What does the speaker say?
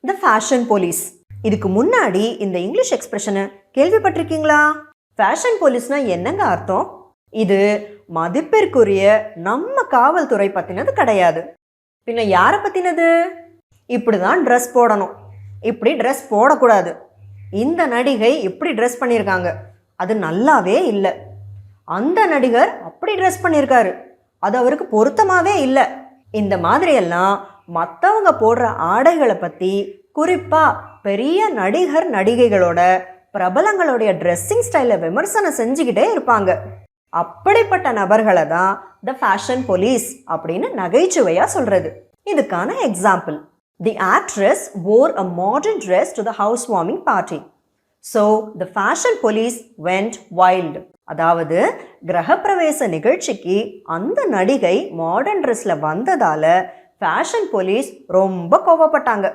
த fashion police. இதுக்கு முன்னாடி இந்த இங்கிலீஷ் எக்ஸ்பிரஷனை கேள்விப்பட்டிருக்கீங்களா? ஃபேஷன் போலீஸ்னா என்னங்க அர்த்தம்? இது மதிப்பிற்குரிய நம்ம காவல்துறை பற்றினது கிடையாது. பின்ன யாரை பற்றினது? இப்படி தான் ட்ரெஸ் போடணும், இப்படி ட்ரெஸ் போடக்கூடாது, இந்த நடிகை இப்படி ட்ரெஸ் பண்ணியிருக்காங்க, அது நல்லாவே இல்லை, அந்த நடிகர் அப்படி ட்ரெஸ் பண்ணியிருக்காரு, அது அவருக்கு பொருத்தமாகவே இல்லை, இந்த மாதிரியெல்லாம் மற்றவங்க போடுற ஆடைகளை பற்றி, குறிப்பாக பெரிய நடிகர் நடிகைகளோட பிரபலங்களுடைய ட்ரெஸ்ஸிங் ஸ்டைலை விமர்சனம் செஞ்சுக்கிட்டே இருப்பாங்க. அப்படிப்பட்ட நபர்களை தான் த ஃபேஷன் போலீஸ் அப்படின்னு நகைச்சுவையாக சொல்கிறது. இதுக்கான example, the actress wore a modern dress to the housewarming party. So the fashion police went wild. அதாவது கிரகப்பிரவேச நிகழ்ச்சிக்கு அந்த நடிகை மாடர்ன் ட்ரெஸ்ல வந்ததால ஃபேஷன் போலீஸ் ரொம்ப கோவப்பட்டாங்க.